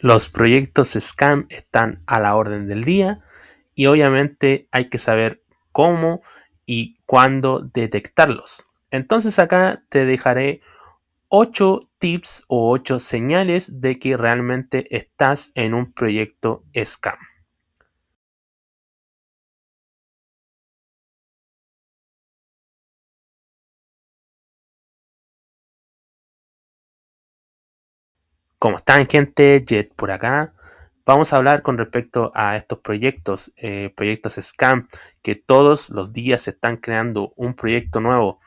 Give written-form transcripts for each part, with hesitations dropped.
Los proyectos scam están a la orden del día y obviamente hay que saber cómo y cuándo detectarlos. Entonces acá te dejaré 8 tips o 8 señales de que realmente estás en un proyecto scam. ¿Cómo están, gente? Jet por acá. Vamos a hablar con respecto a estos proyectos, proyectos scam, que todos los días se están creando un proyecto nuevo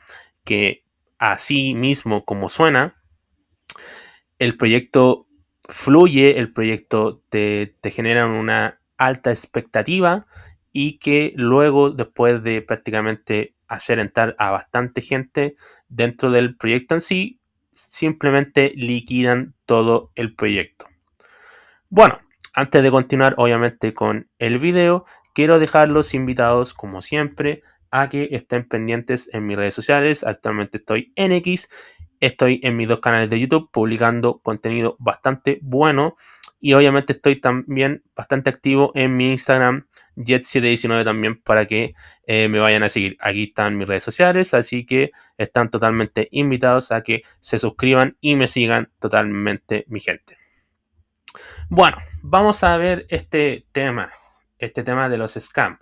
que así mismo como suena, el proyecto fluye, el proyecto te genera una alta expectativa y que luego, después de prácticamente hacer entrar a bastante gente dentro del proyecto en sí, simplemente liquidan todo el proyecto. Bueno, antes de continuar obviamente con el video, quiero dejarlos invitados como siempre a que estén pendientes en mis redes sociales. Actualmente estoy en X, estoy en mis dos canales de YouTube publicando contenido bastante bueno y obviamente estoy también bastante activo en mi Instagram Jet719 también para que me vayan a seguir. Aquí están mis redes sociales, así que están totalmente invitados a que se suscriban y me sigan totalmente, mi gente. Bueno, vamos a ver este tema de los scams,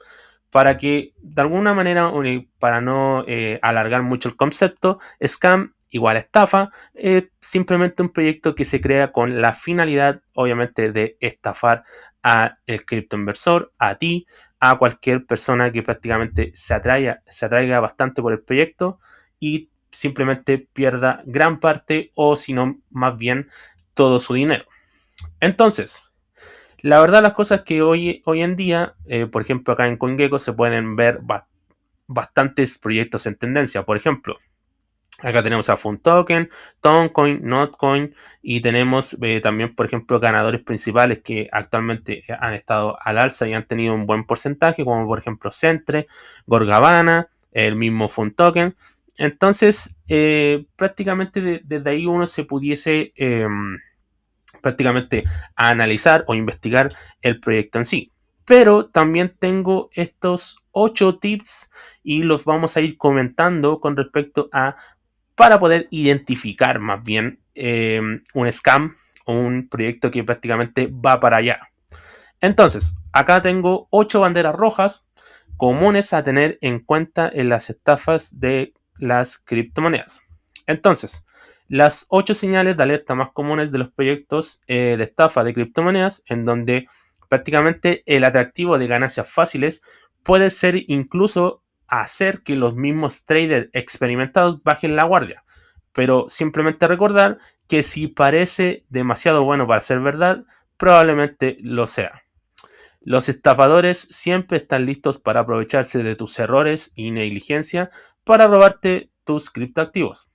para que de alguna manera, para no alargar mucho el concepto, scam igual a estafa, simplemente un proyecto que se crea con la finalidad, obviamente, de estafar a el criptoinversor, a ti, a cualquier persona que prácticamente se atraiga bastante por el proyecto y simplemente pierda gran parte o si no, más bien todo su dinero. Entonces, la verdad las cosas que hoy en día, por ejemplo acá en CoinGecko se pueden ver bastantes proyectos en tendencia. Por ejemplo, acá tenemos a Funtoken, Toncoin, Notcoin y tenemos también, por ejemplo, ganadores principales que actualmente han estado al alza y han tenido un buen porcentaje, como por ejemplo Centre, Gorgabana, el mismo Funtoken. Entonces, prácticamente desde ahí uno se pudiese prácticamente a analizar o investigar el proyecto en sí. Pero también tengo estos 8 tips y los vamos a ir comentando con respecto a para poder identificar más bien un scam o un proyecto que prácticamente va para allá. Entonces, acá tengo 8 banderas rojas comunes a tener en cuenta en las estafas de las criptomonedas. Entonces, las 8 señales de alerta más comunes de los proyectos de estafa de criptomonedas, en donde prácticamente el atractivo de ganancias fáciles puede ser incluso hacer que los mismos traders experimentados bajen la guardia. Pero simplemente recordar que si parece demasiado bueno para ser verdad, probablemente lo sea. Los estafadores siempre están listos para aprovecharse de tus errores y negligencia para robarte tus criptoactivos.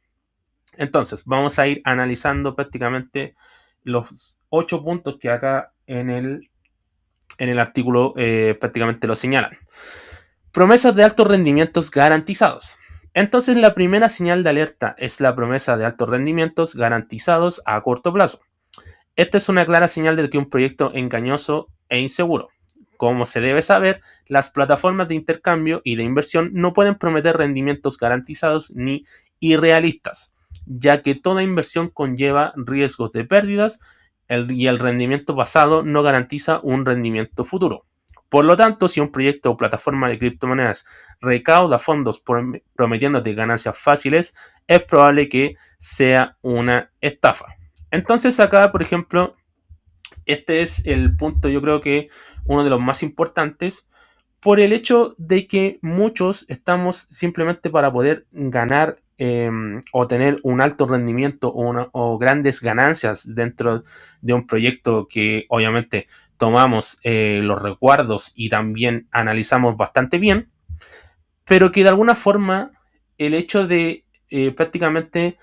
Entonces, vamos a ir analizando prácticamente los 8 puntos que acá en el artículo prácticamente lo señalan. Promesas de altos rendimientos garantizados. Entonces, la primera señal de alerta es la promesa de altos rendimientos garantizados a corto plazo. Esta es una clara señal de que un proyecto engañoso e inseguro. Como se debe saber, las plataformas de intercambio y de inversión no pueden prometer rendimientos garantizados ni irrealistas, ya que toda inversión conlleva riesgos de pérdidas y el rendimiento pasado no garantiza un rendimiento futuro. Por lo tanto, si un proyecto o plataforma de criptomonedas recauda fondos prometiéndote ganancias fáciles, es probable que sea una estafa. Entonces acá, por ejemplo, este es el punto, yo creo que uno de los más importantes, por el hecho de que muchos estamos simplemente para poder ganar o tener un alto rendimiento o grandes ganancias dentro de un proyecto que obviamente tomamos los recuerdos y también analizamos bastante bien, pero que de alguna forma el hecho de prácticamente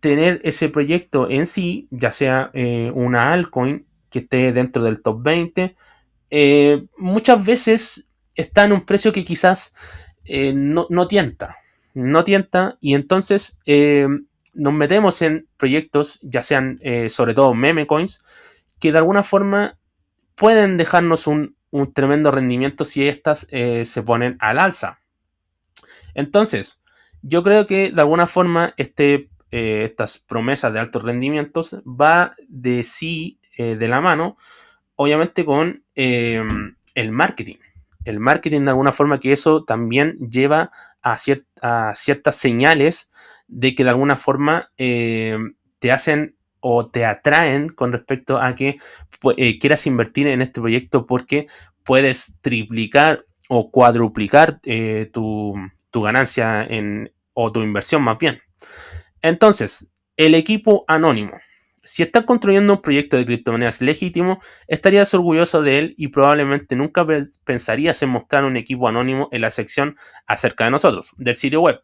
tener ese proyecto en sí, ya sea una altcoin que esté dentro del top 20, muchas veces está en un precio que quizás no tienta, no tienta y entonces nos metemos en proyectos, ya sean sobre todo meme coins, que de alguna forma pueden dejarnos un tremendo rendimiento si estas se ponen al alza. Entonces, yo creo que de alguna forma estas promesas de altos rendimientos va de sí de la mano, obviamente con el marketing. El marketing de alguna forma que eso también lleva a ciertas señales de que de alguna forma te hacen o te atraen con respecto a que quieras invertir en este proyecto porque puedes triplicar o cuadruplicar tu ganancia o tu inversión más bien. Entonces, el equipo anónimo. Si estás construyendo un proyecto de criptomonedas legítimo, estarías orgulloso de él y probablemente nunca pensarías en mostrar un equipo anónimo en la sección acerca de nosotros, del sitio web.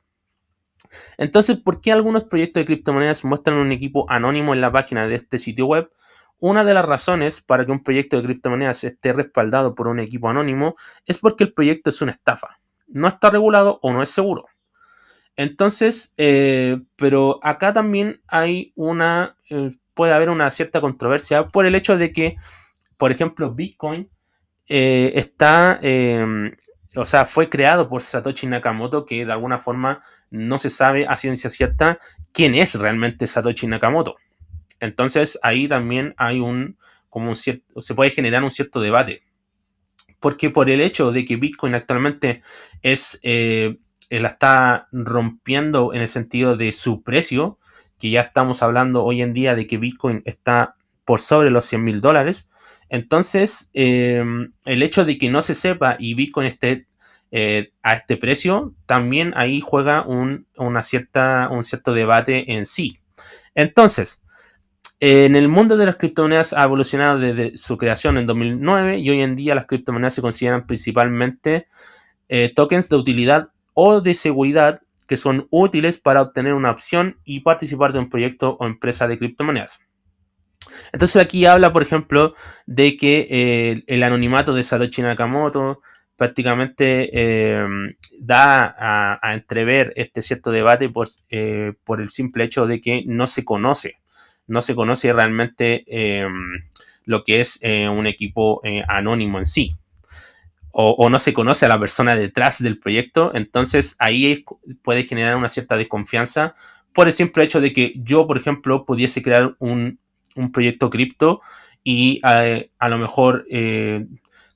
Entonces, ¿por qué algunos proyectos de criptomonedas muestran un equipo anónimo en la página de este sitio web? Una de las razones para que un proyecto de criptomonedas esté respaldado por un equipo anónimo es porque el proyecto es una estafa, no está regulado o no es seguro. Entonces, pero acá también puede haber una cierta controversia por el hecho de que, por ejemplo, Bitcoin o sea, fue creado por Satoshi Nakamoto, que de alguna forma no se sabe a ciencia cierta quién es realmente Satoshi Nakamoto. Entonces, ahí también hay se puede generar un cierto debate. Porque por el hecho de que Bitcoin actualmente la está rompiendo en el sentido de su precio, que ya estamos hablando hoy en día de que Bitcoin está por sobre los $100,000. Entonces, el hecho de que no se sepa y Bitcoin esté a este precio, también ahí juega un cierto debate en sí. Entonces, en el mundo de las criptomonedas ha evolucionado desde su creación en 2009 y hoy en día las criptomonedas se consideran principalmente tokens de utilidad o de seguridad que son útiles para obtener una opción y participar de un proyecto o empresa de criptomonedas. Entonces aquí habla, por ejemplo, de que el anonimato de Satoshi Nakamoto prácticamente da a entrever este cierto debate por el simple hecho de que no se conoce realmente lo que es un equipo anónimo en sí. O no se conoce a la persona detrás del proyecto, entonces ahí puede generar una cierta desconfianza por el simple hecho de que yo, por ejemplo, pudiese crear un proyecto cripto y a lo mejor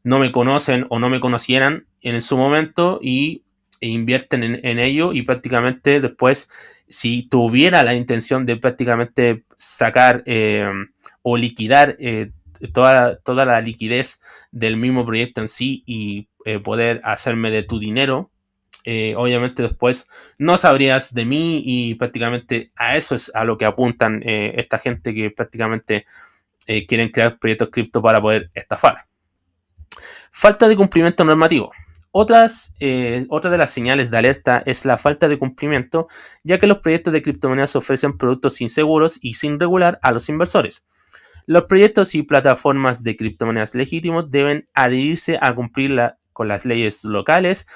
no me conocen o no me conocieran en su momento e invierten en ello y prácticamente después, si tuviera la intención de prácticamente sacar o liquidar toda la liquidez del mismo proyecto en sí y poder hacerme de tu dinero, obviamente después no sabrías de mí y prácticamente a eso es a lo que apuntan esta gente que prácticamente quieren crear proyectos cripto para poder estafar. Falta de cumplimiento normativo. Otra de las señales de alerta es la falta de cumplimiento, ya que los proyectos de criptomonedas ofrecen productos inseguros y sin regular a los inversores. Los proyectos y plataformas de criptomonedas legítimos deben adherirse a cumplir con las leyes locales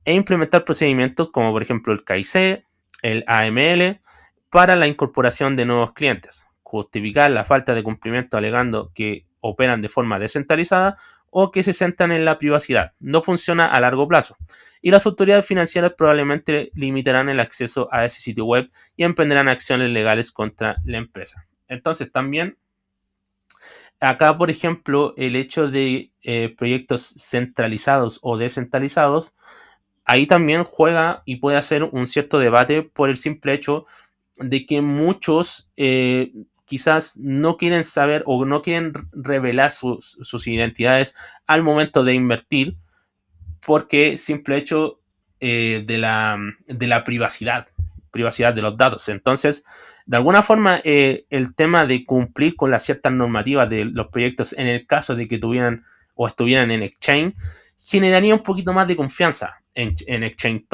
e implementar procedimientos como por ejemplo el KIC, el AML, para la incorporación de nuevos clientes. Justificar la falta de cumplimiento alegando que operan de forma descentralizada o que se centran en la privacidad. No funciona a largo plazo. Y las autoridades financieras probablemente limitarán el acceso a ese sitio web y emprenderán acciones legales contra la empresa. Entonces también acá, por ejemplo, el hecho de proyectos centralizados o descentralizados, ahí también juega y puede hacer un cierto debate por el simple hecho de que muchos quizás no quieren saber o no quieren revelar sus identidades al momento de invertir porque simple hecho de la privacidad de los datos. Entonces, de alguna forma, el tema de cumplir con las ciertas normativas de los proyectos, en el caso de que tuvieran o estuvieran en exchange, generaría un poquito más de confianza. En exchange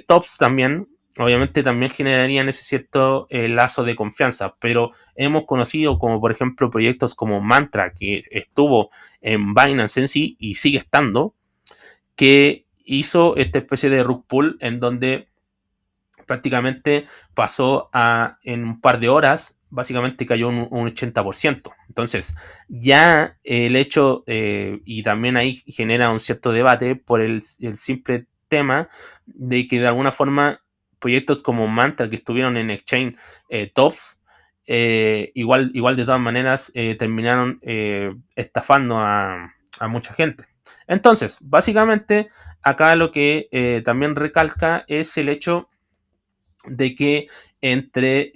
tops también, obviamente, también generarían ese cierto lazo de confianza, pero hemos conocido como, por ejemplo, proyectos como Mantra, que estuvo en Binance en sí y sigue estando, que hizo esta especie de rug pull en donde prácticamente pasó en un par de horas básicamente cayó un 80%. Entonces, ya el hecho, y también ahí genera un cierto debate por el simple tema de que de alguna forma proyectos como Mantra que estuvieron en Exchange Tops, igual de todas maneras terminaron estafando a mucha gente. Entonces, básicamente, acá lo que también recalca es el hecho de que entre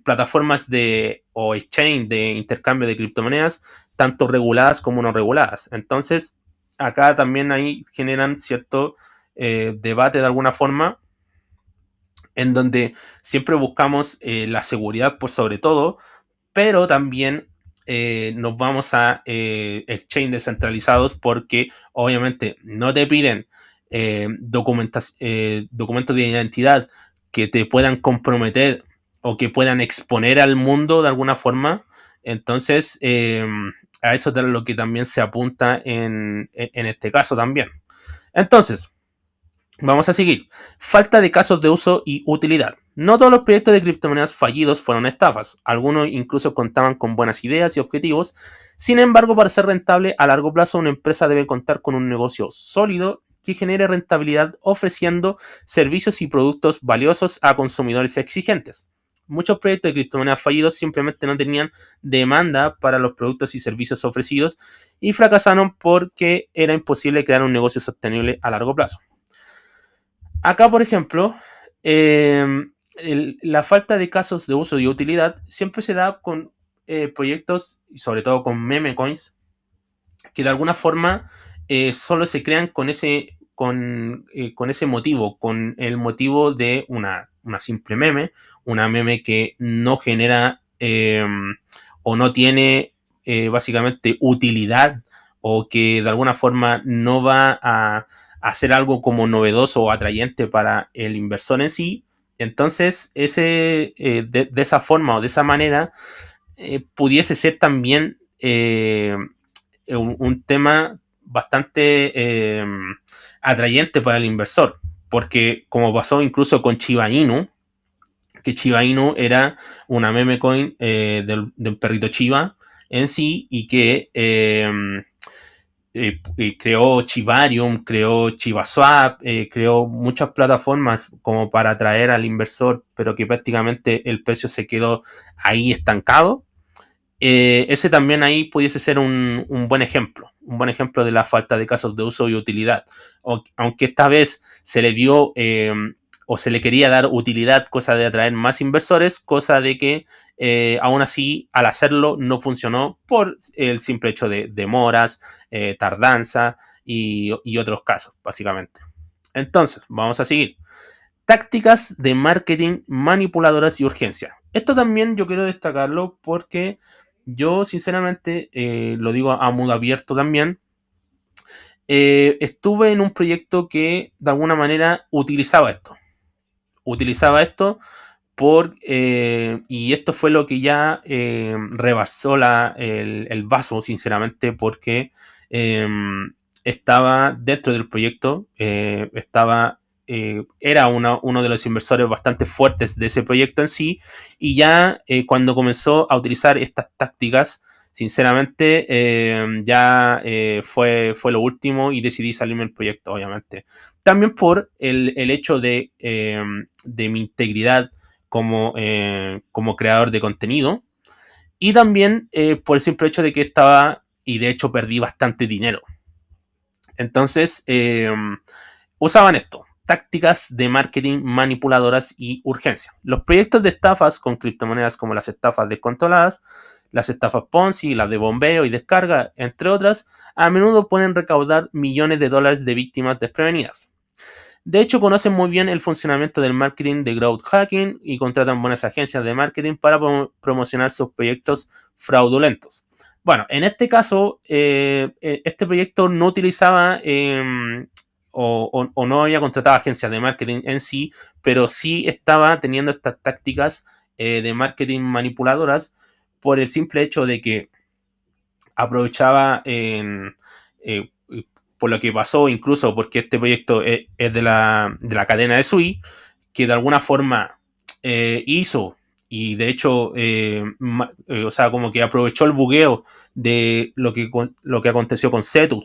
plataformas de o exchange de intercambio de criptomonedas, tanto reguladas como no reguladas. Entonces, acá también ahí generan cierto debate de alguna forma, en donde siempre buscamos la seguridad por sobre todo, pero también nos vamos a exchange descentralizados porque obviamente no te piden documentos de identidad que te puedan comprometer o que puedan exponer al mundo de alguna forma. Entonces, a eso es lo que también se apunta en este caso también. Entonces, vamos a seguir. Falta de casos de uso y utilidad. No todos los proyectos de criptomonedas fallidos fueron estafas. Algunos incluso contaban con buenas ideas y objetivos. Sin embargo, para ser rentable a largo plazo, una empresa debe contar con un negocio sólido que genere rentabilidad ofreciendo servicios y productos valiosos a consumidores exigentes. Muchos proyectos de criptomonedas fallidos simplemente no tenían demanda para los productos y servicios ofrecidos y fracasaron porque era imposible crear un negocio sostenible a largo plazo. Acá, por ejemplo, la falta de casos de uso y utilidad siempre se da con proyectos, y sobre todo con meme coins, que de alguna forma solo se crean con ese motivo, con el motivo de una simple meme, una meme que no genera o no tiene básicamente utilidad o que de alguna forma no va a hacer algo como novedoso o atrayente para el inversor en sí. Entonces, de esa forma o de esa manera, pudiese ser también un tema bastante atrayente para el inversor, porque como pasó incluso con Chiba Inu, que Chiba Inu era una meme coin del perrito Chiba en sí y que creó Chivarium, creó Chivaswap, creó muchas plataformas como para atraer al inversor, pero que prácticamente el precio se quedó ahí estancado. Ese también ahí pudiese ser un buen ejemplo de la falta de casos de uso y utilidad. Aunque esta vez se le dio o se le quería dar utilidad, cosa de atraer más inversores, cosa de que aún así al hacerlo no funcionó por el simple hecho de demoras, tardanza y otros casos, básicamente. Entonces, vamos a seguir. Tácticas de marketing manipuladoras y urgencia. Esto también yo quiero destacarlo porque yo sinceramente, lo digo a modo abierto también, estuve en un proyecto que de alguna manera utilizaba esto. Utilizaba esto y esto fue lo que ya rebasó el vaso, sinceramente, porque eh, estaba dentro del proyecto, era uno de los inversores bastante fuertes de ese proyecto en sí, y ya cuando comenzó a utilizar estas tácticas, sinceramente, ya fue lo último y decidí salirme del proyecto, obviamente. También por el hecho de mi integridad como creador de contenido y también por el simple hecho de que estaba y de hecho perdí bastante dinero. Entonces, usaban esto, tácticas de marketing manipuladoras y urgencia. Los proyectos de estafas con criptomonedas como las estafas descontroladas, las estafas Ponzi, las de bombeo y descarga, entre otras, a menudo pueden recaudar millones de dólares de víctimas desprevenidas. De hecho, conocen muy bien el funcionamiento del marketing de growth hacking y contratan buenas agencias de marketing para promocionar sus proyectos fraudulentos. Bueno, en este caso, este proyecto no utilizaba o no había contratado agencias de marketing en sí, pero sí estaba teniendo estas tácticas de marketing manipuladoras por el simple hecho de que aprovechaba eh, por lo que pasó, incluso porque este proyecto es de la cadena de Sui, que de alguna forma hizo y de hecho, o sea, como que aprovechó el bugueo de lo que aconteció con Cetus,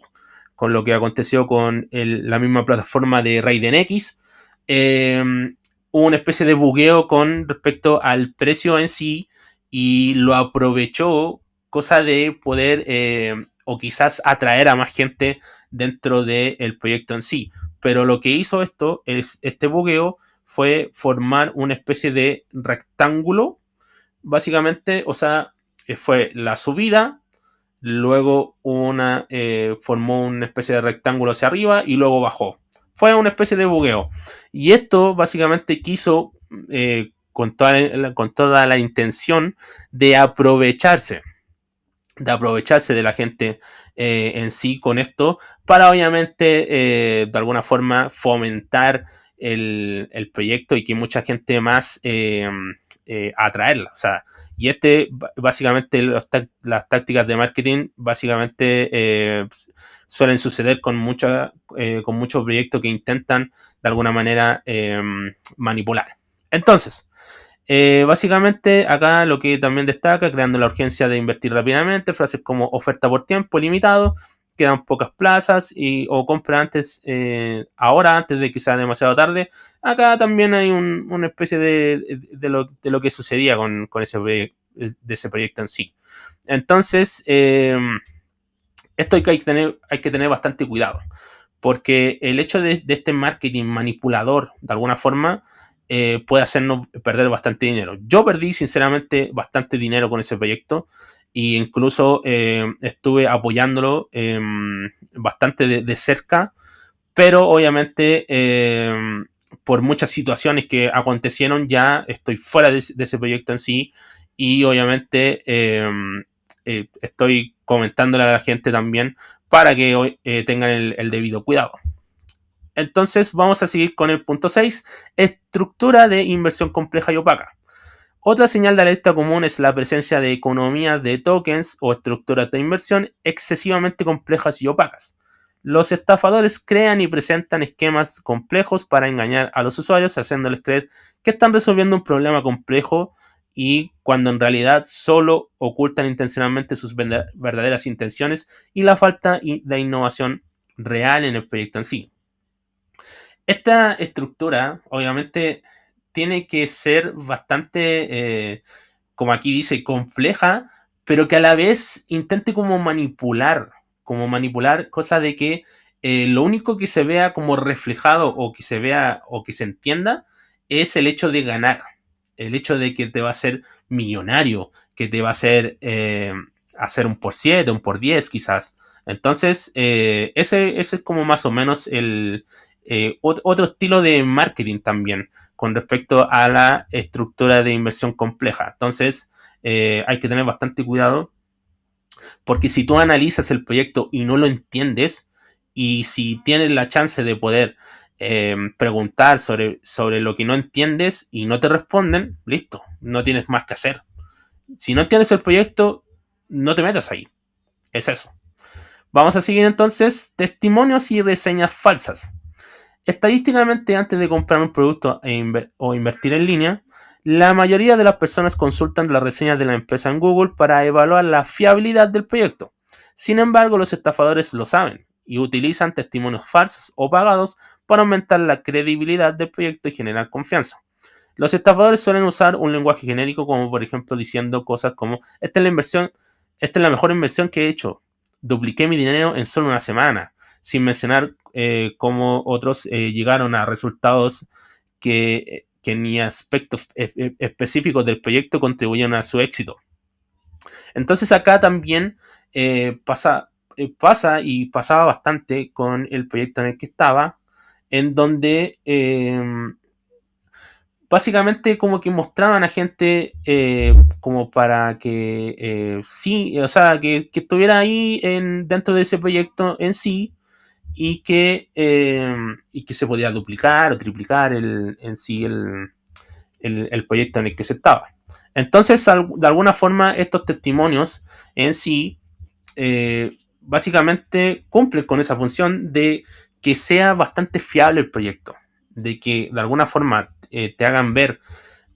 con lo que aconteció con la misma plataforma de Raiden X. eh, Hubo una especie de bugueo con respecto al precio en sí y lo aprovechó, cosa de poder o quizás atraer a más gente dentro del proyecto en sí. Pero lo que hizo este bugueo, fue formar una especie de rectángulo, básicamente, o sea, fue la subida, luego formó una especie de rectángulo hacia arriba y luego bajó. Fue una especie de bugueo. Y esto básicamente quiso, con toda la intención de aprovecharse de la gente en sí con esto, para obviamente de alguna forma fomentar el proyecto y que mucha gente más atraerla. O sea, y básicamente las tácticas de marketing básicamente suelen suceder con muchos proyectos que intentan de alguna manera manipular. Entonces, básicamente, acá lo que también destaca, creando la urgencia de invertir rápidamente, frases como oferta por tiempo limitado, quedan pocas plazas o compra antes, ahora, antes de que sea demasiado tarde. Acá también hay una especie de lo que sucedía con ese proyecto en sí. Entonces, esto hay que tener bastante cuidado, porque el hecho de este marketing manipulador, de alguna forma, puede hacernos perder bastante dinero. Yo perdí, sinceramente, bastante dinero con ese proyecto e incluso estuve apoyándolo bastante de cerca, pero obviamente por muchas situaciones que acontecieron ya estoy fuera de ese proyecto en sí y obviamente estoy comentándole a la gente también para que tengan el debido cuidado. Entonces vamos a seguir con el punto 6, estructura de inversión compleja y opaca. Otra señal de alerta común es la presencia de economías de tokens o estructuras de inversión excesivamente complejas y opacas. Los estafadores crean y presentan esquemas complejos para engañar a los usuarios, haciéndoles creer que están resolviendo un problema complejo y cuando en realidad solo ocultan intencionalmente sus verdaderas intenciones y la falta de innovación real en el proyecto en sí. Esta estructura, obviamente, tiene que ser bastante, como aquí dice, compleja, pero que a la vez intente como manipular, cosa de que lo único que se vea como reflejado o que se vea o que se entienda es el hecho de ganar, el hecho de que te va a hacer millonario, que te va a hacer un por 7, un por 10 quizás. Entonces, ese es como más o menos otro estilo de marketing también con respecto a la estructura de inversión compleja. Entonces, hay que tener bastante cuidado porque si tú analizas el proyecto y no lo entiendes y si tienes la chance de poder preguntar sobre lo que no entiendes y no te responden, listo, no tienes más que hacer. Si no entiendes el proyecto, no te metas ahí. Es eso. Vamos a seguir entonces testimonios y reseñas falsas. Estadísticamente, antes de comprar un producto o invertir en línea, la mayoría de las personas consultan las reseñas de la empresa en Google para evaluar la fiabilidad del proyecto. Sin embargo, los estafadores lo saben y utilizan testimonios falsos o pagados para aumentar la credibilidad del proyecto y generar confianza. Los estafadores suelen usar un lenguaje genérico, como por ejemplo diciendo cosas como: esta es la mejor inversión que he hecho, dupliqué mi dinero en solo una semana, sin mencionar cómo otros llegaron a resultados que ni aspectos específicos del proyecto contribuyeron a su éxito. Entonces acá también pasa y pasaba bastante con el proyecto en el que estaba, en donde básicamente como que mostraban a gente como para que sí, o sea, que estuviera ahí dentro de ese proyecto en sí y que se podía duplicar o triplicar en sí el proyecto en el que se estaba. Entonces, de alguna forma, estos testimonios en sí básicamente cumplen con esa función de que sea bastante fiable el proyecto, de que de alguna forma te hagan ver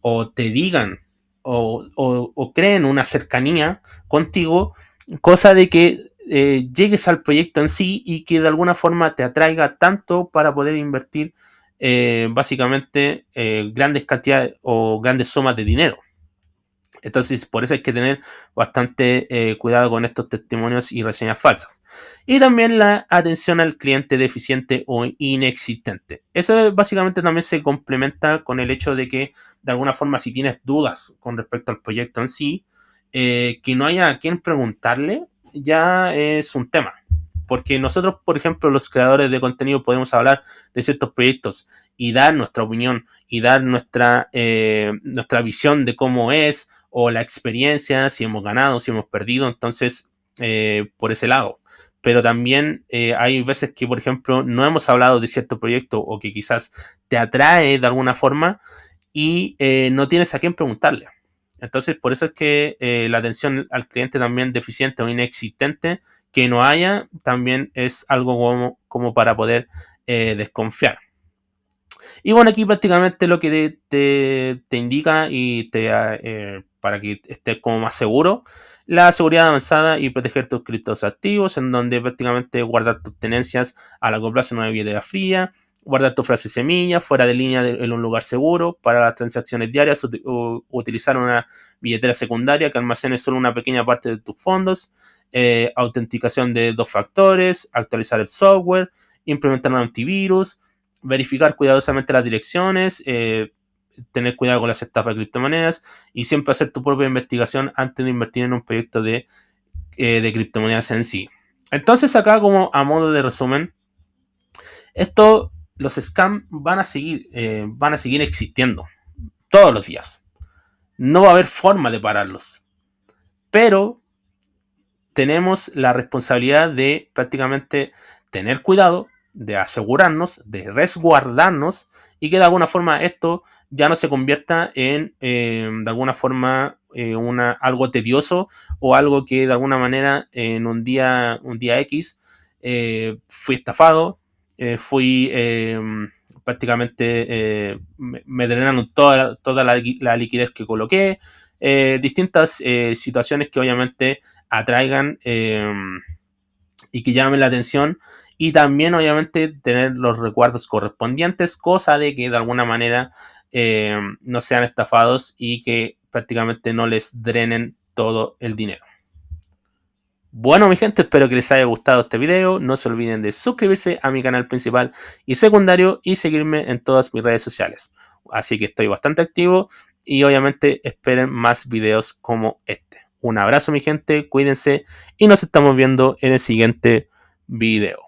o te digan o creen una cercanía contigo, cosa de que llegues al proyecto en sí y que de alguna forma te atraiga tanto para poder invertir básicamente grandes cantidades o grandes sumas de dinero. Entonces, por eso hay que tener bastante cuidado con estos testimonios y reseñas falsas. Y también la atención al cliente deficiente o inexistente. Eso básicamente también se complementa con el hecho de que, de alguna forma, si tienes dudas con respecto al proyecto en sí, que no haya a quien preguntarle, ya es un tema. Porque nosotros, por ejemplo, los creadores de contenido podemos hablar de ciertos proyectos y dar nuestra opinión y dar nuestra visión de cómo es o la experiencia, si hemos ganado, si hemos perdido, entonces por ese lado. Pero también hay veces que, por ejemplo, no hemos hablado de cierto proyecto o que quizás te atrae de alguna forma y no tienes a quién preguntarle. Entonces, por eso es que la atención al cliente también deficiente o inexistente que no haya, también es algo como para poder desconfiar. Y bueno, aquí prácticamente lo que te indica y para que estés como más seguro, la seguridad avanzada y proteger tus criptos activos, en donde prácticamente guardar tus tenencias a largo plazo en una billetera fría, guardar tu frase semilla fuera de línea en un lugar seguro para las transacciones diarias, utilizar una billetera secundaria que almacene solo una pequeña parte de tus fondos, autenticación de 2 factores, actualizar el software, implementar un antivirus, verificar cuidadosamente las direcciones, tener cuidado con las estafas de criptomonedas y siempre hacer tu propia investigación antes de invertir en un proyecto de criptomonedas en sí. Entonces acá como a modo de resumen, los scams van a seguir existiendo todos los días. No va a haber forma de pararlos. Pero tenemos la responsabilidad de prácticamente tener cuidado, de asegurarnos, de resguardarnos y que de alguna forma esto ya no se convierta en de alguna forma algo tedioso o algo que de alguna manera en un día X fui estafado, fui prácticamente me drenaron toda la liquidez que coloqué, distintas situaciones que obviamente atraigan y que llamen la atención y también obviamente tener los recuerdos correspondientes, cosa de que de alguna manera no sean estafados y que prácticamente no les drenen todo el dinero. Bueno mi gente, espero que les haya gustado este video, no se olviden de suscribirse a mi canal principal y secundario y seguirme en todas mis redes sociales. Así que estoy bastante activo y obviamente esperen más videos como este. Un abrazo mi gente, cuídense y nos estamos viendo en el siguiente video.